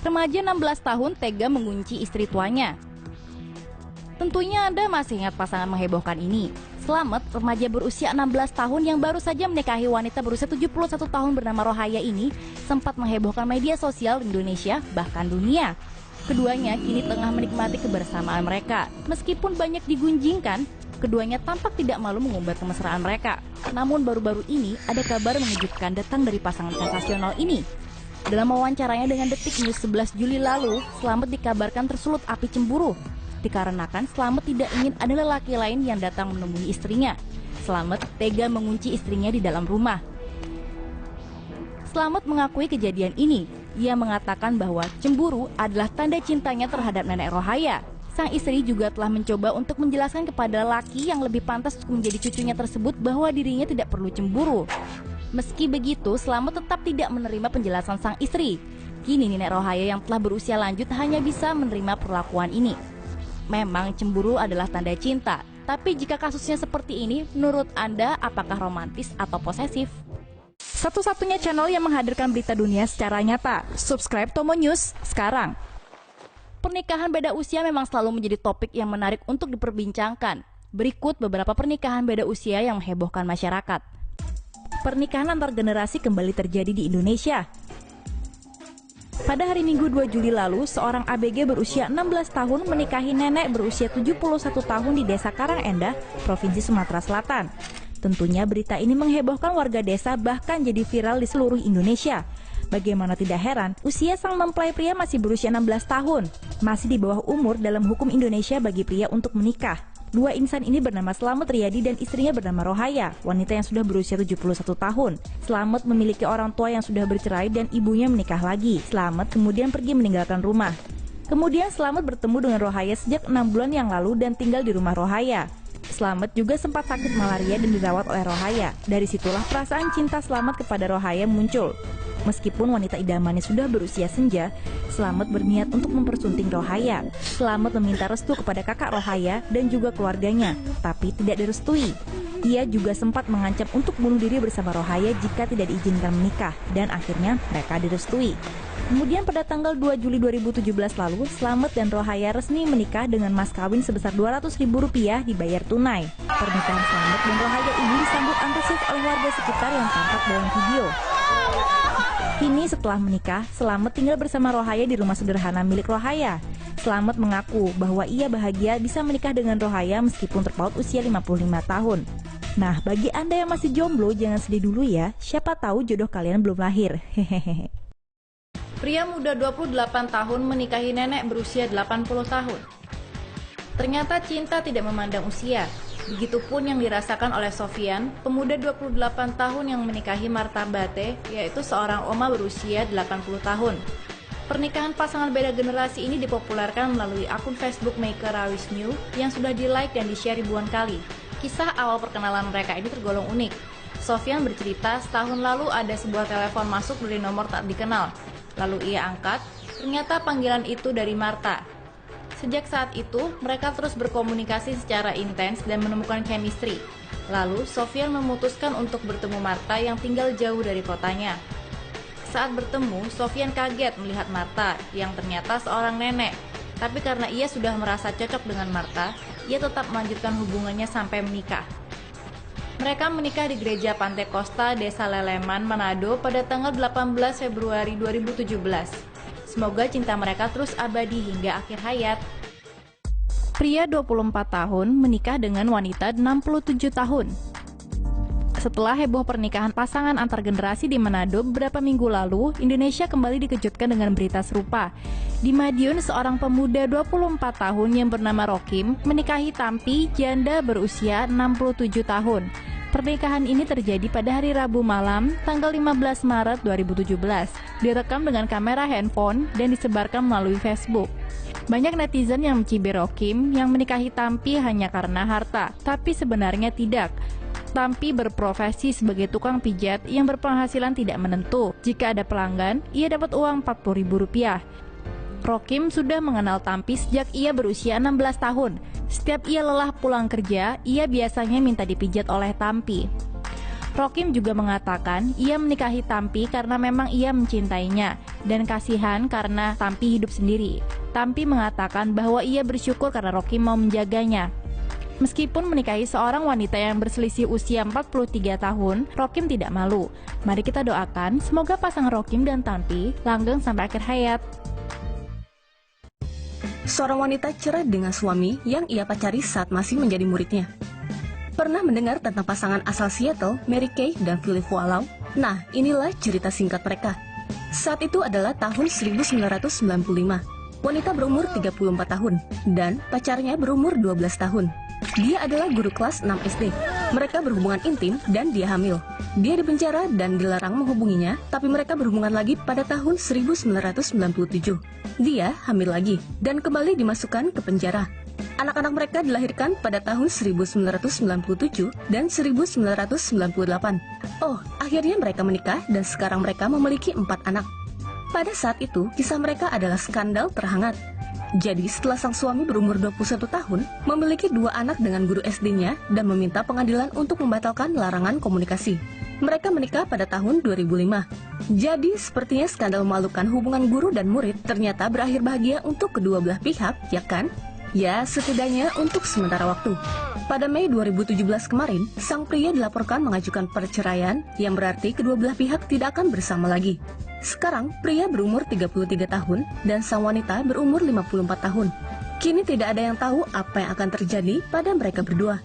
Remaja 16 tahun tega mengunci istri tuanya. Tentunya Anda masih ingat pasangan menghebohkan ini. Slamet, remaja berusia 16 tahun yang baru saja menikahi wanita berusia 71 tahun bernama Rohaya ini, sempat menghebohkan media sosial Indonesia, bahkan dunia. Keduanya kini tengah menikmati kebersamaan mereka. Meskipun banyak digunjingkan, keduanya tampak tidak malu mengumbar kemesraan mereka. Namun baru-baru ini ada kabar mengejutkan datang dari pasangan sensasional ini. Dalam wawancaranya dengan Detik News 11 Juli lalu, Slamet dikabarkan tersulut api cemburu. Dikarenakan Slamet tidak ingin ada lelaki lain yang datang menemui istrinya. Slamet tega mengunci istrinya di dalam rumah. Slamet mengakui kejadian ini. Ia mengatakan bahwa cemburu adalah tanda cintanya terhadap nenek Rohaya. Sang istri juga telah mencoba untuk menjelaskan kepada laki yang lebih pantas untuk menjadi cucunya tersebut bahwa dirinya tidak perlu cemburu. Meski begitu, Slamet tetap tidak menerima penjelasan sang istri. Kini nenek Rohaya yang telah berusia lanjut hanya bisa menerima perlakuan ini. Memang cemburu adalah tanda cinta, tapi jika kasusnya seperti ini, menurut Anda apakah romantis atau posesif? Satu-satunya channel yang menghadirkan berita dunia secara nyata. Subscribe Tomo News sekarang. Pernikahan beda usia memang selalu menjadi topik yang menarik untuk diperbincangkan. Berikut beberapa pernikahan beda usia yang menghebohkan masyarakat. Pernikahan antar generasi kembali terjadi di Indonesia. Pada hari Minggu 2 Juli lalu, seorang ABG berusia 16 tahun menikahi nenek berusia 71 tahun di Desa Karangendah, Provinsi Sumatera Selatan. Tentunya berita ini menghebohkan warga desa bahkan jadi viral di seluruh Indonesia. Bagaimana tidak heran, usia sang mempelai pria masih berusia 16 tahun. Masih di bawah umur dalam hukum Indonesia bagi pria untuk menikah. Dua insan ini bernama Slamet Riyadi dan istrinya bernama Rohaya, wanita yang sudah berusia 71 tahun. Slamet memiliki orang tua yang sudah bercerai dan ibunya menikah lagi. Slamet kemudian pergi meninggalkan rumah. Kemudian Slamet bertemu dengan Rohaya sejak 6 bulan yang lalu dan tinggal di rumah Rohaya. Slamet juga sempat sakit malaria dan dirawat oleh Rohaya. Dari situlah perasaan cinta Slamet kepada Rohaya muncul. Meskipun wanita idamannya sudah berusia senja, Slamet berniat untuk mempersunting Rohaya. Slamet meminta restu kepada kakak Rohaya dan juga keluarganya, tapi tidak direstui. Ia juga sempat mengancam untuk bunuh diri bersama Rohaya jika tidak diizinkan menikah, dan akhirnya mereka direstui. Kemudian pada tanggal 2 Juli 2017 lalu, Slamet dan Rohaya resmi menikah dengan mas kawin sebesar Rp200.000 dibayar tunai. Pernikahan Slamet dan Rohaya ini disambut antusias oleh warga sekitar yang tampak dalam video. Kini setelah menikah, Slamet tinggal bersama Rohaya di rumah sederhana milik Rohaya. Slamet mengaku bahwa ia bahagia bisa menikah dengan Rohaya meskipun terpaut usia 55 tahun. Nah, bagi Anda yang masih jomblo, jangan sedih dulu ya. Siapa tahu jodoh kalian belum lahir. Hehehe. Pria muda 28 tahun menikahi nenek berusia 80 tahun. Ternyata cinta tidak memandang usia. Begitupun yang dirasakan oleh Sofian, pemuda 28 tahun yang menikahi Marta Bate, yaitu seorang oma berusia 80 tahun. Pernikahan pasangan beda generasi ini dipopulerkan melalui akun Facebook Maker Rawisnu yang sudah di-like dan di-share ribuan kali. Kisah awal perkenalan mereka ini tergolong unik. Sofian bercerita setahun lalu ada sebuah telepon masuk dari nomor tak dikenal. Lalu ia angkat, ternyata panggilan itu dari Marta. Sejak saat itu, mereka terus berkomunikasi secara intens dan menemukan chemistry. Lalu, Sofian memutuskan untuk bertemu Marta yang tinggal jauh dari kotanya. Saat bertemu, Sofian kaget melihat Marta yang ternyata seorang nenek. Tapi karena ia sudah merasa cocok dengan Marta, ia tetap melanjutkan hubungannya sampai menikah. Mereka menikah di Gereja Pantai Costa, Desa Leleman, Manado pada tanggal 18 Februari 2017. Semoga cinta mereka terus abadi hingga akhir hayat. Pria 24 tahun menikah dengan wanita 67 tahun. Setelah heboh pernikahan pasangan antar generasi di Manado beberapa minggu lalu, Indonesia kembali dikejutkan dengan berita serupa. Di Madiun, seorang pemuda 24 tahun yang bernama Rokim menikahi Tampi, janda berusia 67 tahun. Pernikahan ini terjadi pada hari Rabu malam, tanggal 15 Maret 2017. Direkam dengan kamera handphone dan disebarkan melalui Facebook. Banyak netizen yang mencibir Rokim yang menikahi Tampi hanya karena harta, tapi sebenarnya tidak. Tampi berprofesi sebagai tukang pijat yang berpenghasilan tidak menentu. Jika ada pelanggan, ia dapat uang Rp40.000. Rokim sudah mengenal Tampi sejak ia berusia 16 tahun. Setiap ia lelah pulang kerja, ia biasanya minta dipijat oleh Tampi. Rokim juga mengatakan ia menikahi Tampi karena memang ia mencintainya. dan kasihan karena Tampi hidup sendiri. Tampi mengatakan bahwa ia bersyukur karena Rokim mau menjaganya. Meskipun menikahi seorang wanita yang berselisih usia 43 tahun, Rokim tidak malu. Mari kita doakan semoga pasangan Rokim dan Tampi langgeng sampai akhir hayat. Seorang wanita cerai dengan suami yang ia pacari saat masih menjadi muridnya. Pernah mendengar tentang pasangan asal Seattle, Mary Kay dan Philip Wallau? Nah, inilah cerita singkat mereka. Saat itu adalah tahun 1995. Wanita berumur 34 tahun dan pacarnya berumur 12 tahun. Dia adalah guru kelas 6 SD. Mereka berhubungan intim dan dia hamil. Dia dipenjara dan dilarang menghubunginya, tapi mereka berhubungan lagi pada tahun 1997. Dia hamil lagi dan kembali dimasukkan ke penjara. Anak-anak mereka dilahirkan pada tahun 1997 dan 1998. Oh, akhirnya mereka menikah dan sekarang mereka memiliki 4 anak. Pada saat itu, kisah mereka adalah skandal terhangat. Jadi, setelah sang suami berumur 21 tahun, memiliki 2 anak dengan guru SD-nya dan meminta pengadilan untuk membatalkan larangan komunikasi. Mereka menikah pada tahun 2005. Jadi, sepertinya skandal memalukan hubungan guru dan murid ternyata berakhir bahagia untuk kedua belah pihak, ya kan? Ya, setidaknya untuk sementara waktu. Pada Mei 2017 kemarin, sang pria dilaporkan mengajukan perceraian, yang berarti kedua belah pihak tidak akan bersama lagi. Sekarang, pria berumur 33 tahun dan sang wanita berumur 54 tahun. Kini tidak ada yang tahu apa yang akan terjadi pada mereka berdua.